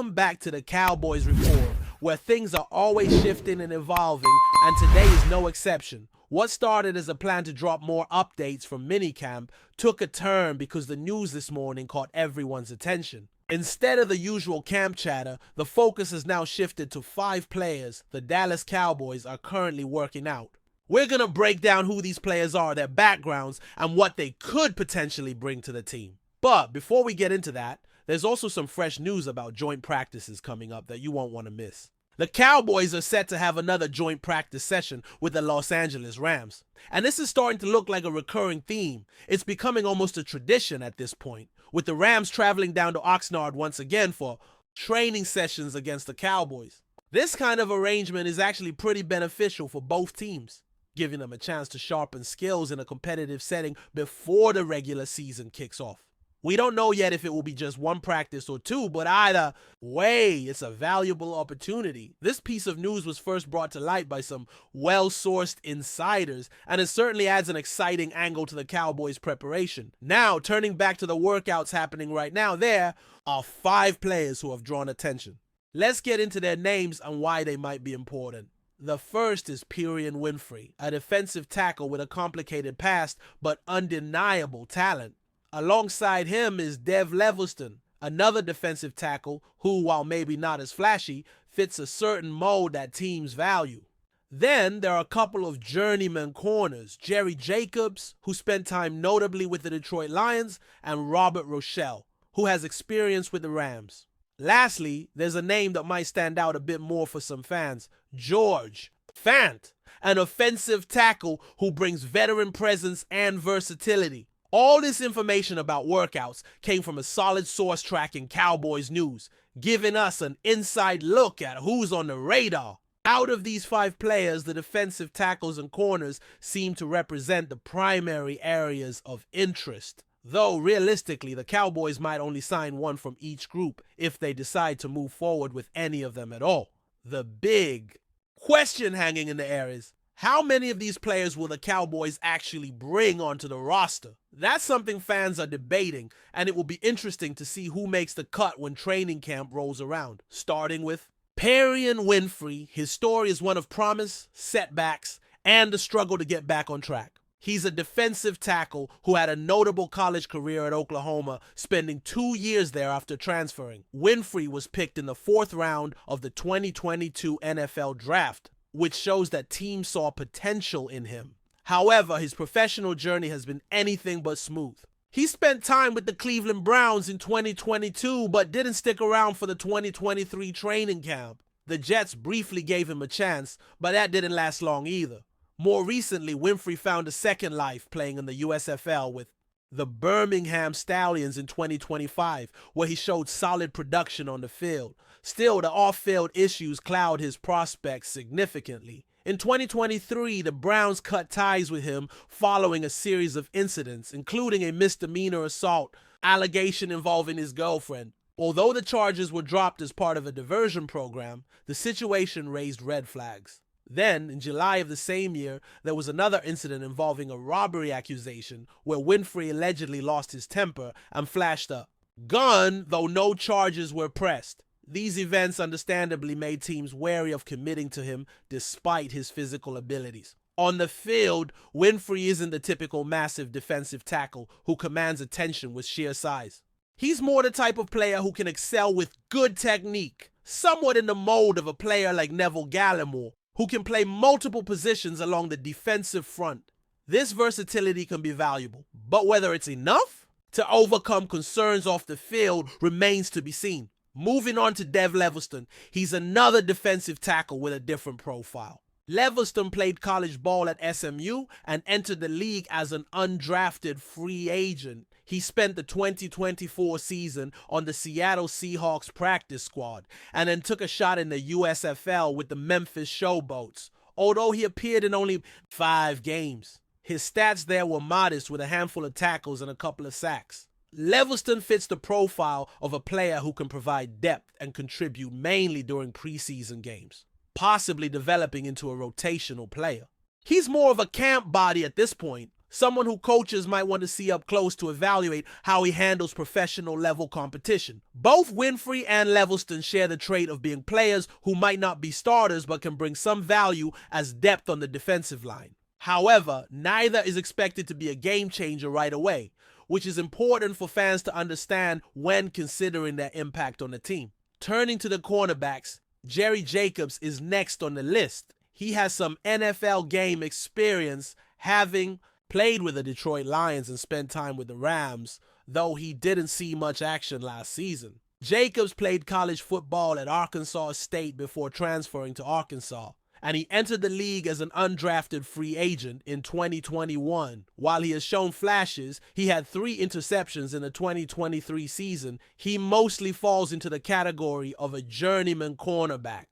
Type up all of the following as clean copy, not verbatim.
Welcome back to the Cowboys Report, where things are always shifting and evolving, and today is no exception. What started as a plan to drop more updates from minicamp took a turn because the news this morning caught everyone's attention. Instead of the usual camp chatter, the focus has now shifted to 5 players the Dallas Cowboys are currently working out. We're going to break down who these players are, their backgrounds, and what they could potentially bring to the team. But before we get into that, there's also some fresh news about joint practices coming up that you won't want to miss. The Cowboys are set to have another joint practice session with the Los Angeles Rams. And this is starting to look like a recurring theme. It's becoming almost a tradition at this point, with the Rams traveling down to Oxnard once again for training sessions against the Cowboys. This kind of arrangement is actually pretty beneficial for both teams, giving them a chance to sharpen skills in a competitive setting before the regular season kicks off. We don't know yet if it will be just one practice or 2, but either way, it's a valuable opportunity. This piece of news was first brought to light by some well-sourced insiders, and it certainly adds an exciting angle to the Cowboys' preparation. Now, turning back to the workouts happening right now, there are 5 players who have drawn attention. Let's get into their names and why they might be important. The first is Derrick Henry, a defensive tackle with a complicated past but undeniable talent. Alongside him is Dev Leviston, another defensive tackle who, while maybe not as flashy, fits a certain mold that teams value. Then there are a couple of journeyman corners, Jerry Jacobs, who spent time notably with the Detroit Lions, and Robert Rochelle, who has experience with the Rams. Lastly, there's a name that might stand out a bit more for some fans, George Fant, an offensive tackle who brings veteran presence and versatility. All this information about workouts came from a solid source tracking Cowboys news, giving us an inside look at who's on the radar. Out of these 5 players, the defensive tackles and corners seem to represent the primary areas of interest. Though realistically, the Cowboys might only sign one from each group if they decide to move forward with any of them at all. The big question hanging in the air is, how many of these players will the Cowboys actually bring onto the roster? That's something fans are debating, and it will be interesting to see who makes the cut when training camp rolls around. Starting with Derrick Henry, his story is one of promise, setbacks, and the struggle to get back on track. He's a defensive tackle who had a notable college career at Oklahoma, spending 2 years there after transferring. Henry was picked in the 4th round of the 2022 NFL Draft, which shows that teams saw potential in him. However, his professional journey has been anything but smooth. He spent time with the Cleveland Browns in 2022, but didn't stick around for the 2023 training camp. The Jets briefly gave him a chance, but that didn't last long either. More recently, Henry found a second life playing in the USFL with the Birmingham Stallions in 2025, where he showed solid production on the field. Still, the off-field issues cloud his prospects significantly. In 2023, the Browns cut ties with him following a series of incidents, including a misdemeanor assault allegation involving his girlfriend. Although the charges were dropped as part of a diversion program, the situation raised red flags. Then, in July of the same year, there was another incident involving a robbery accusation where Henry allegedly lost his temper and flashed a gun, though no charges were pressed. These events understandably made teams wary of committing to him despite his physical abilities. On the field, Henry isn't the typical massive defensive tackle who commands attention with sheer size. He's more the type of player who can excel with good technique, somewhat in the mold of a player like Neville Gallimore, who can play multiple positions along the defensive front. This versatility can be valuable, but whether it's enough to overcome concerns off the field remains to be seen. Moving on to Dev Leviston, he's another defensive tackle with a different profile. Leviston played college ball at SMU and entered the league as an undrafted free agent. He spent the 2024 season on the Seattle Seahawks practice squad and then took a shot in the USFL with the Memphis Showboats, although he appeared in only 5 games. His stats there were modest with a handful of tackles and a couple of sacks. Leviston fits the profile of a player who can provide depth and contribute mainly during preseason games, possibly developing into a rotational player. He's more of a camp body at this point, someone who coaches might want to see up close to evaluate how he handles professional level competition. Both Winfrey and Levelston share the trait of being players who might not be starters but can bring some value as depth on the defensive line. However, neither is expected to be a game changer right away, which is important for fans to understand when considering their impact on the team. Turning to the cornerbacks, Jerry Jacobs is next on the list. He has some NFL game experience, having played with the Detroit Lions and spent time with the Rams, though he didn't see much action last season. Jacobs played college football at Arkansas State before transferring to Arkansas, and he entered the league as an undrafted free agent in 2021. While he has shown flashes, he had 3 interceptions in the 2023 season. He mostly falls into the category of a journeyman cornerback.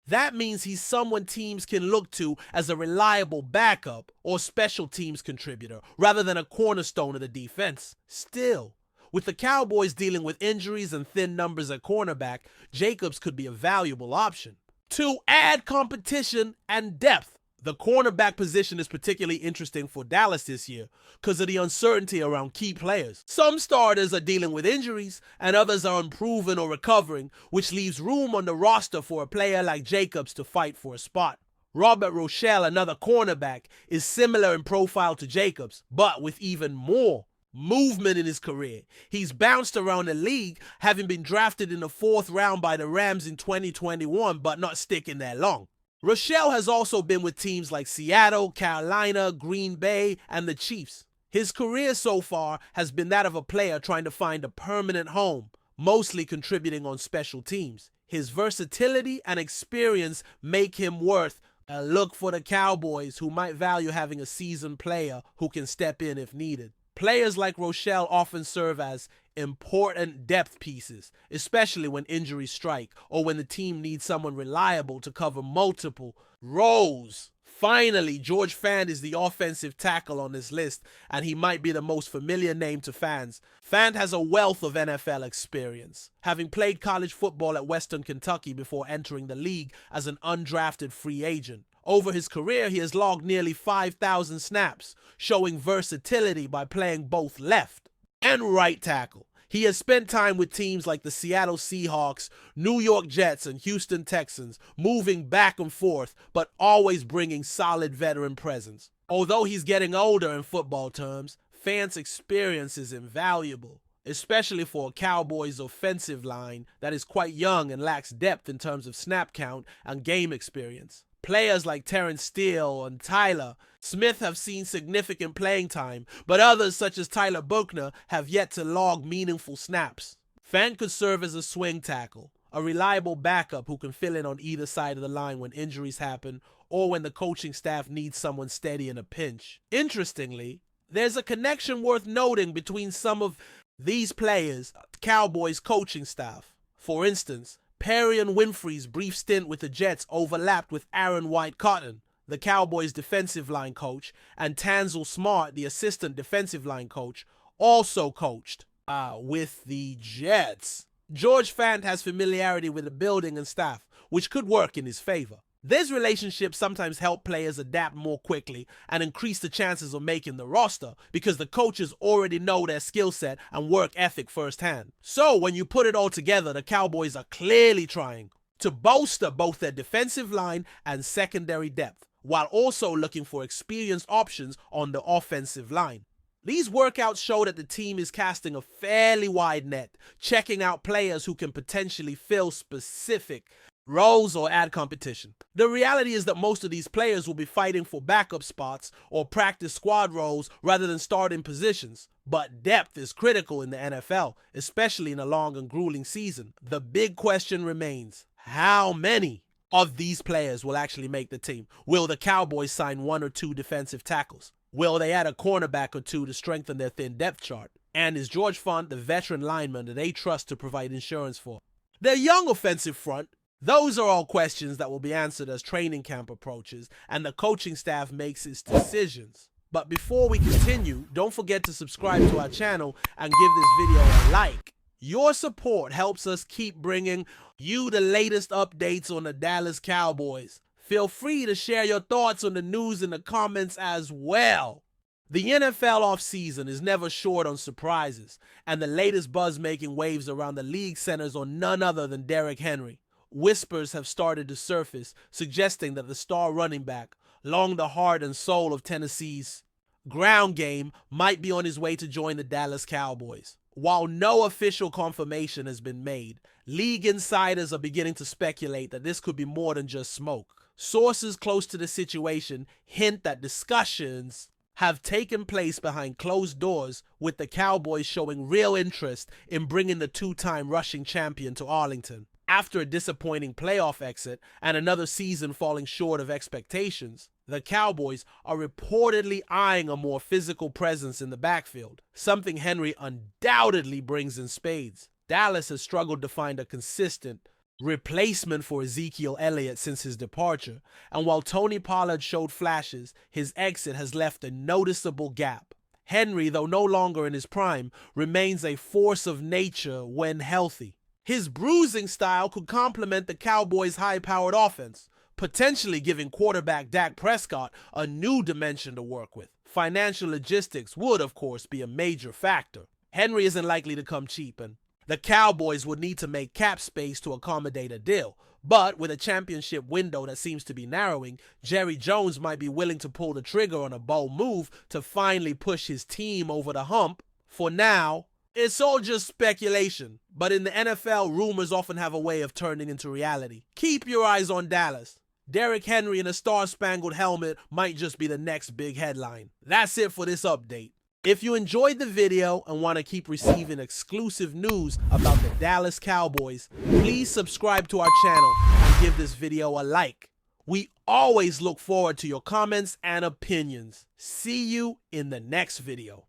That means he's someone teams can look to as a reliable backup or special teams contributor rather than a cornerstone of the defense. Still, with the Cowboys dealing with injuries and thin numbers at cornerback, Jacobs could be a valuable option. To add competition and depth, the cornerback position is particularly interesting for Dallas this year because of the uncertainty around key players. Some starters are dealing with injuries and others are unproven or recovering, which leaves room on the roster for a player like Jacobs to fight for a spot. Robert Rochelle, another cornerback, is similar in profile to Jacobs, but with even more movement in his career. He's bounced around the league, having been drafted in the 4th round by the Rams in 2021, but not sticking there long. Rochelle has also been with teams like Seattle, Carolina, Green Bay, and the Chiefs. His career so far has been that of a player trying to find a permanent home, mostly contributing on special teams. His versatility and experience make him worth a look for the Cowboys, who might value having a seasoned player who can step in if needed. Players like Rochelle often serve as important depth pieces, especially when injuries strike or when the team needs someone reliable to cover multiple roles. Finally, George Fant is the offensive tackle on this list, and he might be the most familiar name to fans. Fant has a wealth of NFL experience, having played college football at Western Kentucky before entering the league as an undrafted free agent. Over his career, he has logged nearly 5,000 snaps, showing versatility by playing both left and right tackle. He has spent time with teams like the Seattle Seahawks, New York Jets, and Houston Texans, moving back and forth, but always bringing solid veteran presence. Although he's getting older in football terms, Fant's experience is invaluable, especially for a Cowboys offensive line that is quite young and lacks depth in terms of snap count and game experience. Players like Terrence Steele and Tyler Smith have seen significant playing time, but others such as Tyler Buchner have yet to log meaningful snaps. Fant could serve as a swing tackle, a reliable backup who can fill in on either side of the line when injuries happen or when the coaching staff needs someone steady in a pinch. Interestingly, there's a connection worth noting between some of these players, Cowboys coaching staff. For instance, Perrion Winfrey's brief stint with the Jets overlapped with Aaron White-Cotton, the Cowboys defensive line coach, and Tanzel Smart, the assistant defensive line coach, also coached with the Jets. George Fant has familiarity with the building and staff, which could work in his favor. These relationships sometimes help players adapt more quickly and increase the chances of making the roster because the coaches already know their skill set and work ethic firsthand. So when you put it all together, the Cowboys are clearly trying to bolster both their defensive line and secondary depth, while also looking for experienced options on the offensive line. These workouts show that the team is casting a fairly wide net, checking out players who can potentially fill specific roles or add competition. The reality is that most of these players will be fighting for backup spots or practice squad roles rather than starting positions. But depth is critical in the NFL, especially in a long and grueling season. The big question remains, how many of these players will actually make the team? Will the Cowboys sign 1 or 2 defensive tackles? Will they add a cornerback or 2 to strengthen their thin depth chart? And is George Fant the veteran lineman that they trust to provide insurance for? Their young offensive front, those are all questions that will be answered as training camp approaches and the coaching staff makes its decisions. But before we continue, don't forget to subscribe to our channel and give this video a like. Your support helps us keep bringing you the latest updates on the Dallas Cowboys. Feel free to share your thoughts on the news in the comments as well. The NFL offseason is never short on surprises, and the latest buzz making waves around the league centers on none other than Derrick Henry. Whispers have started to surface, suggesting that the star running back, long the heart and soul of Tennessee's ground game, might be on his way to join the Dallas Cowboys. While no official confirmation has been made, league insiders are beginning to speculate that this could be more than just smoke. Sources close to the situation hint that discussions have taken place behind closed doors, with the Cowboys showing real interest in bringing the two-time rushing champion to Arlington. After a disappointing playoff exit and another season falling short of expectations, the Cowboys are reportedly eyeing a more physical presence in the backfield, something Henry undoubtedly brings in spades. Dallas has struggled to find a consistent replacement for Ezekiel Elliott since his departure, and while Tony Pollard showed flashes, his exit has left a noticeable gap. Henry, though no longer in his prime, remains a force of nature when healthy. His bruising style could complement the Cowboys' high-powered offense, potentially giving quarterback Dak Prescott a new dimension to work with. Financial logistics would, of course, be a major factor. Henry isn't likely to come cheap, and the Cowboys would need to make cap space to accommodate a deal. But with a championship window that seems to be narrowing, Jerry Jones might be willing to pull the trigger on a bold move to finally push his team over the hump. For now, it's all just speculation, but in the NFL, rumors often have a way of turning into reality. Keep your eyes on Dallas. Derrick Henry in a star-spangled helmet might just be the next big headline. That's it for this update. If you enjoyed the video and want to keep receiving exclusive news about the Dallas Cowboys, please subscribe to our channel and give this video a like. We always look forward to your comments and opinions. See you in the next video.